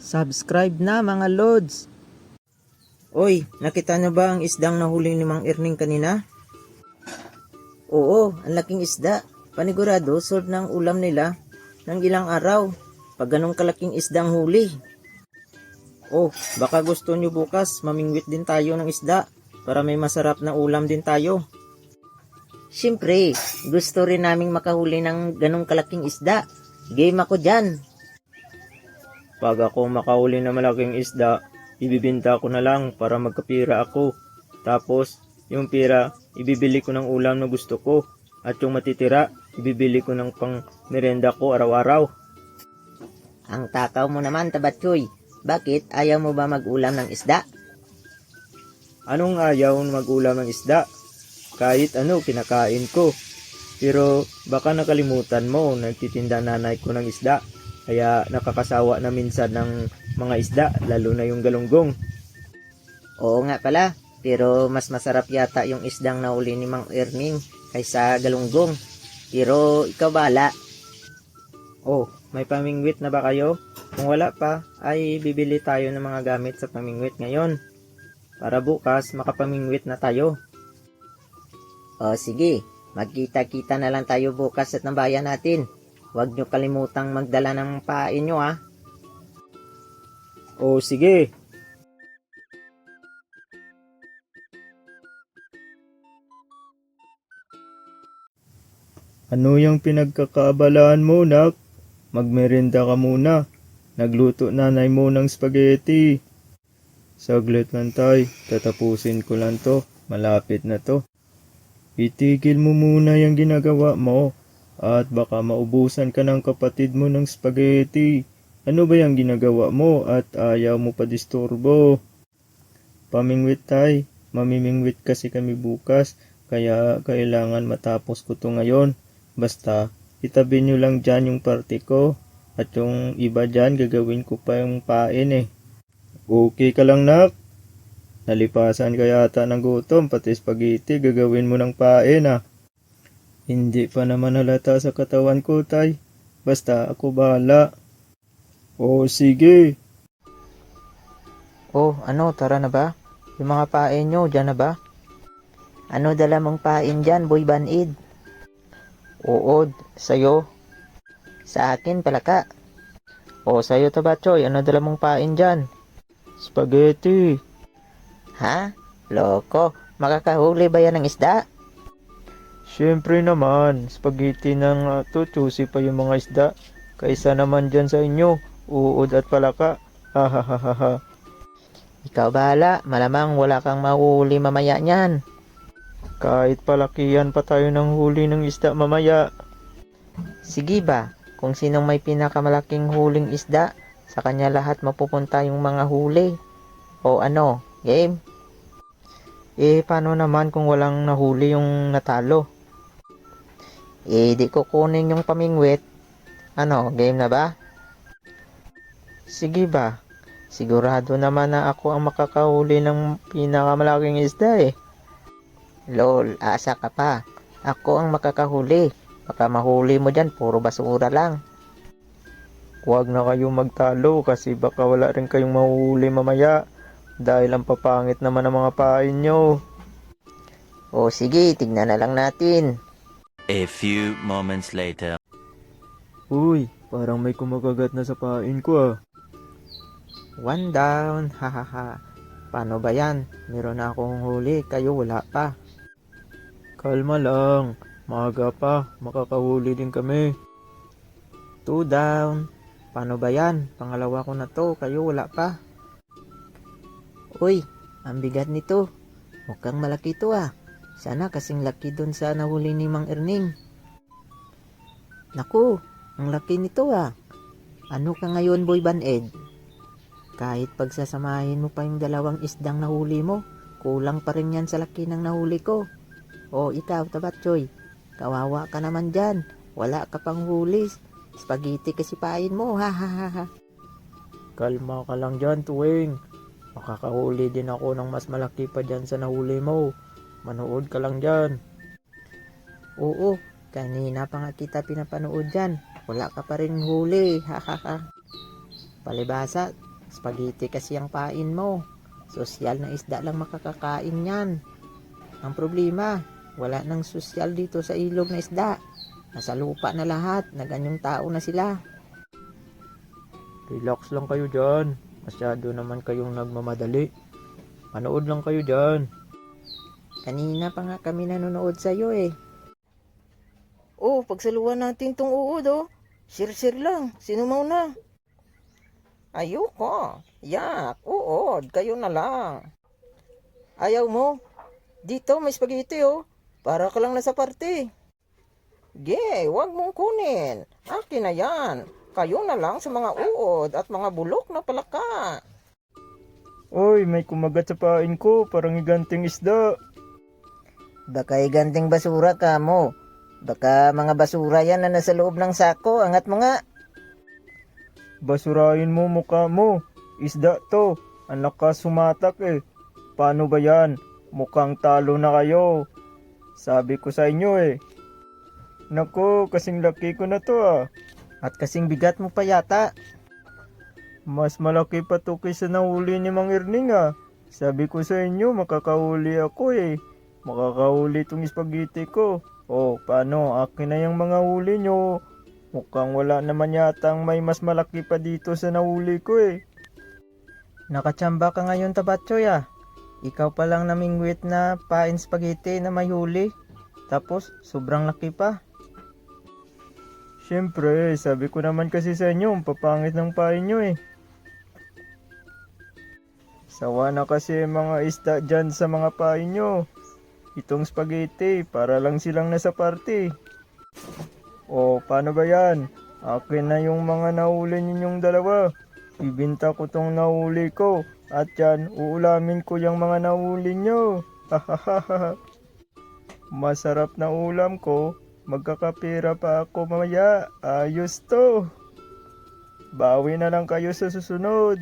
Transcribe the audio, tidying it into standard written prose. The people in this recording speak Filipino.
Subscribe na mga lods. Oy, nakita nyo ba ang isdang nahuli ni Mang Erning kanina? Oo, ang laking isda. Panigurado, sold ng ulam nila ng ilang araw. Pag ganong kalaking isdang huli. Oh, baka gusto nyo bukas mamingwit din tayo ng isda para may masarap na ulam din tayo. Siyempre, gusto rin naming makahuli ng ganong kalaking isda. Game ako dyan. Pag ako makahuli ng malaking isda, ibibenta ko na lang para magkapira ako. Tapos, yung pira, ibibili ko ng ulam na gusto ko. At yung matitira, ibibili ko ng pang merenda ko araw-araw. Ang takaw mo naman, Tabatchoy. Bakit ayaw mo ba mag-ulam ng isda? Anong ayaw mag-ulam ng isda? Kahit ano, kinakain ko. Pero baka nakalimutan mo, nagtitinda nanay ko ng isda. Kaya nakakasawa na minsan ng mga isda, lalo na yung galunggong. Oo nga pala, pero mas masarap yata yung isdang nahuli ni Mang Erning kaysa galunggong. Pero ikaw bahala. Oh, may pamingwit na ba kayo? Kung wala pa, ay bibili tayo ng mga gamit sa pamingwit ngayon. Para bukas, makapamingwit na tayo. O sige, magkita-kita na lang tayo bukas at nambayan natin. Huwag nyo kalimutang magdala ng pain nyo ha. O sige. Ano yung pinagkakaabalaan mo, nak? Magmerenda ka muna. Nagluto nanay mo ng spaghetti. Saglit lang tay, tatapusin ko lang to. Malapit na to. Itigil mo muna yung ginagawa mo. At baka maubusan ka ng kapatid mo ng spaghetti. Ano ba yung ginagawa mo at ayaw mo pa disturbo? Pamingwit tay, mamimingwit kasi kami bukas. Kaya kailangan matapos ko to ngayon. Basta, itabi nyo lang dyan yung party ko. At yung iba dyan, gagawin ko pa yung pain eh. Okay ka lang, nak? Nalipasan ka yata ng gutom, pati spaghetti, gagawin mo ng pain ah. Hindi pa naman halata sa katawan ko, tay. Basta ako bahala. O sige. Oh, ano, tara na ba? Yung mga pain nyo, dyan na ba? Ano dala mong pain dyan, Boy Banid? Oo, sa'yo. Sa akin, palaka. O, sa'yo, Tabatchoy, ano dala mong pain dyan? Spaghetti. Ha? Loko, makakahuli ba yan ng isda? Siyempre naman, spaghetti ng juicy pa yung mga isda. Kaysa naman dyan sa inyo, uod at palaka. Hahaha. Ikaw bahala, malamang wala kang mahuli mamaya niyan. Kahit palakihan pa tayo ng huli ng isda mamaya. Sige ba, kung sinong may pinakamalaking huling isda, sa kanya lahat mapupunta yung mga huli. O ano, game? Paano naman kung walang nahuli yung natalo? Di ko kunin yung pamingwit. Ano, game na ba? Sige ba? Sigurado naman na ako ang makakahuli ng pinakamalaking isda eh. Lol, asa ka pa. Ako ang makakahuli. Baka mahuli mo dyan, puro basura lang. Huwag na kayong magtalo kasi baka wala rin kayong mahuhuli mamaya. Dahil ang papangit naman ng mga pain nyo. O sige, tignan na lang natin. A few moments later. Uy, parang may kumakagat na sa pain ko ah. One down, hahaha. Paano ba yan? Meron na akong huli, kayo wala pa. Kalma lang, maaga pa, makakahuli din kami. Two down. Paano ba yan? Pangalawa ko na to, kayo wala pa. Uy, ang bigat nito. Mukhang malaki to ah. Sana kasing laki dun sa nahuli ni Mang Erning. Naku, ang laki nito ah. Ano ka ngayon, Boy Baned? Kahit pagsasamahin mo pa yung dalawang isdang nahuli mo, kulang pa rin yan sa laki ng nahuli ko. O ikaw, Tabatchoy, kawawa ka naman dyan. Wala ka pang huli. Spaghetti kasi pain mo, ha ha ha ha. Kalma ka lang dyan, Tuwing. Makakahuli din ako ng mas malaki pa dyan sa nahuli mo. Manood ka lang dyan. Oo, kanina pa nga kita pinapanood dyan. Wala ka pa rin huli, ha ha ha. Palibasa, Spaghetti kasi ang pain mo. Sosyal na isda lang makakakain yan. Ang problema, wala nang sosyal dito sa ilog na isda. Nasa lupa na lahat, na ganyong tao na sila. Relax lang kayo dyan. Masyado naman kayong nagmamadali. Manood lang kayo dyan. Kanina pa nga kami nanonood sa'yo eh. Oh, pagsaluhan natin tong uod oh. Share-share lang. Sino mauna? Ayoko. Yak, uod. Kayo na lang. Ayaw mo? Dito may spaghetti oh. Para ka lang nasa party. Wag mong kunin. Akin na yan. Kayo na lang sa mga uod at mga bulok na palaka. Oy, may kumagat sa pain ko. Parang higanting isda. Baka iganting basura ka mo. Baka mga basura yan na nasa loob ng sako. Angat mo nga. Basurahin mo mukha mo. Isda to. Ang lakas sumatak eh. Paano ba yan? Mukhang talo na kayo. Sabi ko sa inyo eh. Nako, kasing laki ko na to ah. At kasing bigat mo pa yata. Mas malaki pa to kaysa nahuli ni Mang Erning ah. Sabi ko sa inyo, makakahuli ako eh. Makakahuli tong spaghetti ko. Oh, paano? Akin na yung mga huli nyo. Mukhang wala naman yatang may mas malaki pa dito sa nahuli ko eh. Nakachamba ka ngayon, Tabatchoy ah. Ikaw pa lang namingwit na pain spaghetti na may huli. Tapos, sobrang laki pa. Siyempre, sabi ko naman kasi sa inyo, ang papangit ng pain nyo eh. Sawa na kasi mga isda dyan sa mga pain nyo. Itong spaghetti, para lang silang nasa party. O, paano ba yan? Akin na yung mga nahuli ninyong dalawa. Ibinta ko tong nahuli ko. At yan, uulamin ko yung mga nahuli nyo. Masarap na ulam ko. Magkakapira pa ako mamaya. Ayos to. Bawi na lang kayo sa susunod.